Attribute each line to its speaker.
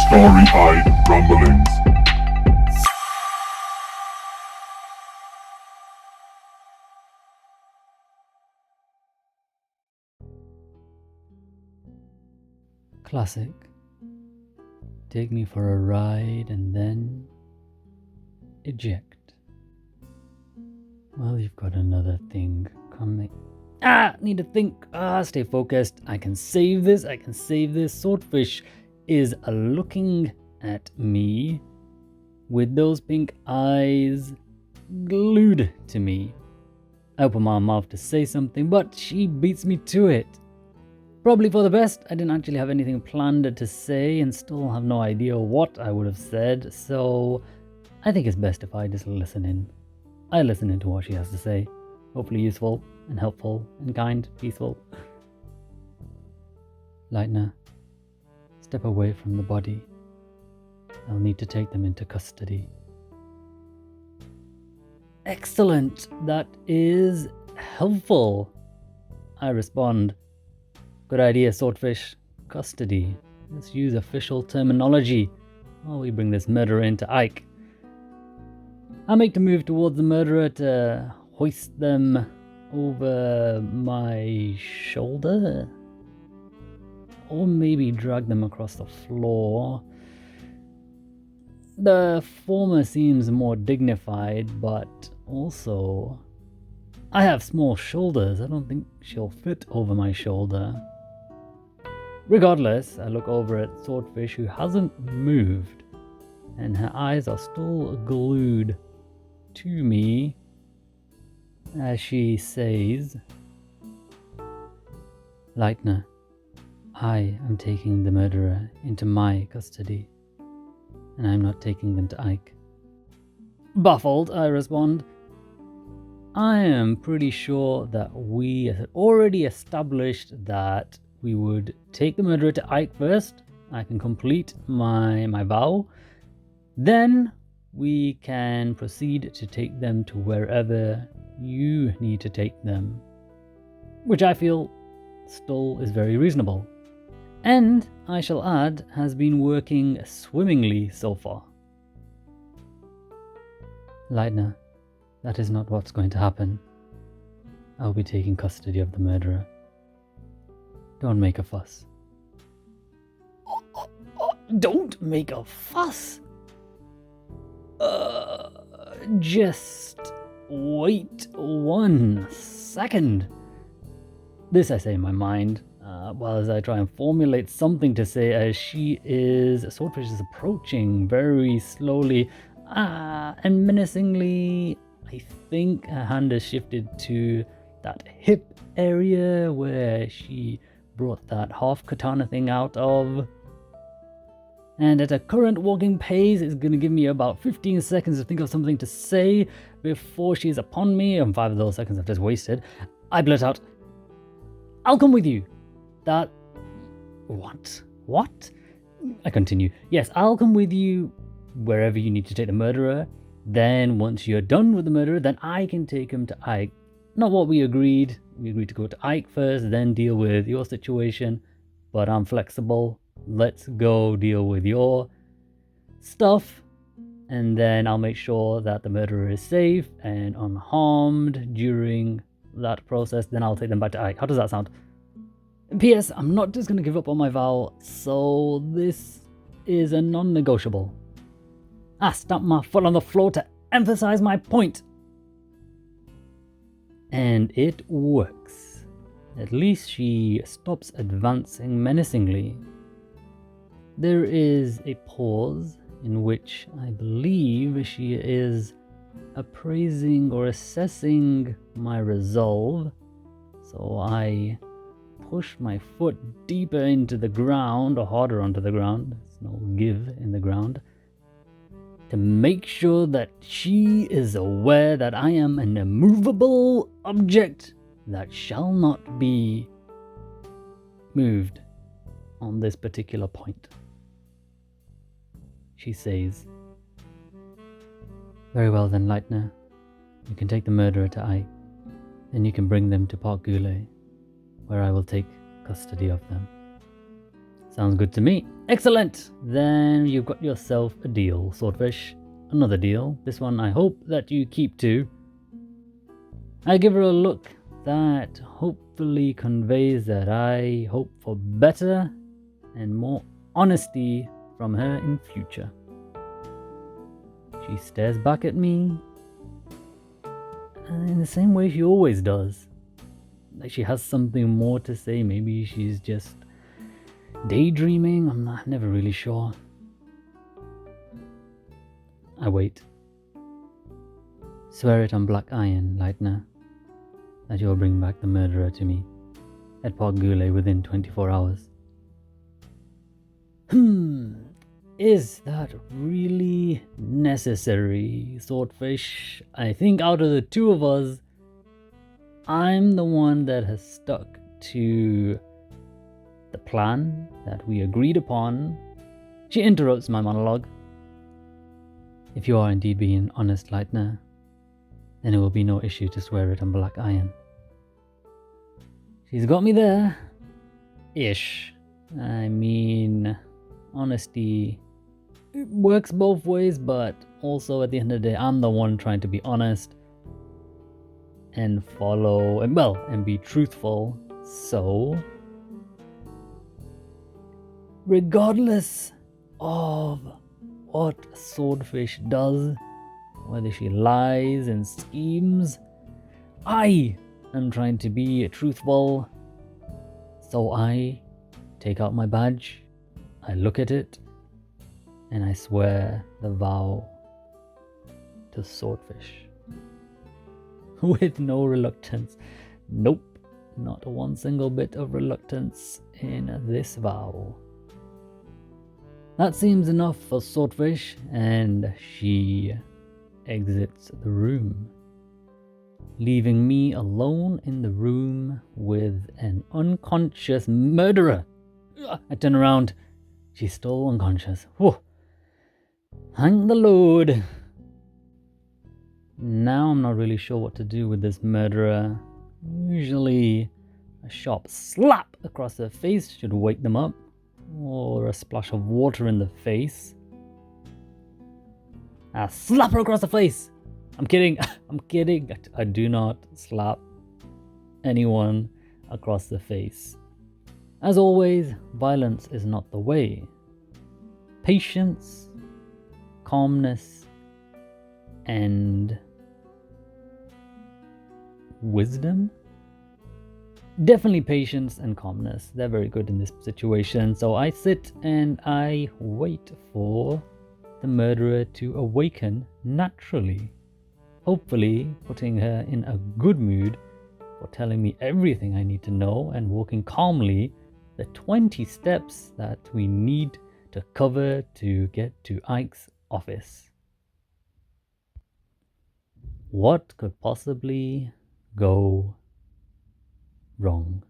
Speaker 1: Starry-eyed rumblings.
Speaker 2: Classic. Take me for a ride and then eject. Well, you've got another thing coming. Need to think. Stay focused. I can save this. Swordfish is looking at me with those pink eyes glued to me. I open my mouth to say something, but she beats me to it. Probably for the best. I didn't actually have anything planned to say and still have no idea what I would have said, so I think it's best if I just listen in. I listen into what she has to say. Hopefully useful and helpful and kind, peaceful. Lightner, step away from the body. I'll need to take them into custody. Excellent. That is helpful. I respond. Good idea, Swordfish. Custody. Let's use official terminology while we bring this murderer into Ike. I make the move towards the murderer to hoist them over my shoulder. Or maybe drag them across the floor. The former seems more dignified, but also I have small shoulders. I don't think she'll fit over my shoulder. Regardless, I look over at Swordfish, who hasn't moved, and her eyes are still glued to me as she says, Lightner, I am taking the murderer into my custody, and I'm not taking them to Ike. Baffled, I respond, I am pretty sure that we had already established that we would take the murderer to Ike first. I can complete my vow. Then we can proceed to take them to wherever you need to take them. Which I feel still is very reasonable. And, I shall add, has been working swimmingly so far. Lightner, that is not what's going to happen. I'll be taking custody of the murderer. Don't make a fuss. Don't make a fuss? Just wait 1 second. This I say in my mind, while as I try and formulate something to say as Swordfish is approaching very slowly and menacingly. I think her hand has shifted to that hip area where she brought that half katana thing out of. And at a current walking pace, it's going to give me about 15 seconds to think of something to say before she's upon me, and 5 of those seconds I've just wasted. I blurt out, I'll come with you. What? I continue. Yes, I'll come with you wherever you need to take the murderer. Then once you're done with the murderer, then I can take him to Ike. Not what we agreed. We agreed to go to Ike first, then deal with your situation. But I'm flexible. Let's go deal with your stuff. And then I'll make sure that the murderer is safe and unharmed during that process. Then I'll take them back to Ike. How does that sound? P.S. I'm not just going to give up on my vow. So this is a non-negotiable. I stamp my foot on the floor to emphasize my point. And it works. At least she stops advancing menacingly. There is a pause in which I believe she is appraising or assessing my resolve. So I push my foot deeper into the ground, or harder onto the ground. There's no give in the ground. To make sure that she is aware that I am an immovable object that shall not be moved on this particular point. She says, Very well then, Lightner. You can take the murderer to Ike, and you can bring them to Park Goulet, where I will take custody of them. Sounds good to me. Excellent! Then you've got yourself a deal, Swordfish. Another deal. This one I hope that you keep to. I give her a look that hopefully conveys that I hope for better and more honesty from her in future. She stares back at me in the same way she always does. Like she has something more to say. Maybe she's just daydreaming. I'm never really sure. I wait. Swear it on black iron, Lightner, that you'll bring back the murderer to me at Park Goulet within 24 hours. Is that really necessary, Swordfish? I think out of the two of us, I'm the one that has stuck to the plan that we agreed upon. She interrupts my monologue. If you are indeed being honest, Lightner, then it will be no issue to swear it on black iron. She's got me there. Ish. I mean, honesty, it works both ways, but also at the end of the day, I'm the one trying to be honest and follow, and be truthful. So, regardless of what Swordfish does, whether she lies and schemes, I am trying to be truthful. So I take out my badge, I look at it, and I swear the vow to Swordfish. With no reluctance. Nope, not one single bit of reluctance in this vow. That seems enough for Swordfish, and she exits the room, leaving me alone in the room with an unconscious murderer. I turn around. She's still unconscious. Whew. Thank the Lord. Now I'm not really sure what to do with this murderer. Usually a sharp slap across her face should wake them up, or a splash of water in the face. I slap her across the face. I'm kidding. I'm kidding. I do not slap anyone across the face. As always, violence is not the way. Patience, calmness, and wisdom? Definitely patience and calmness. They're very good in this situation. So I sit and I wait for the murderer to awaken naturally. Hopefully putting her in a good mood for telling me everything I need to know and walking calmly the 20 steps that we need to cover to get to Ike's office. What could possibly go wrong?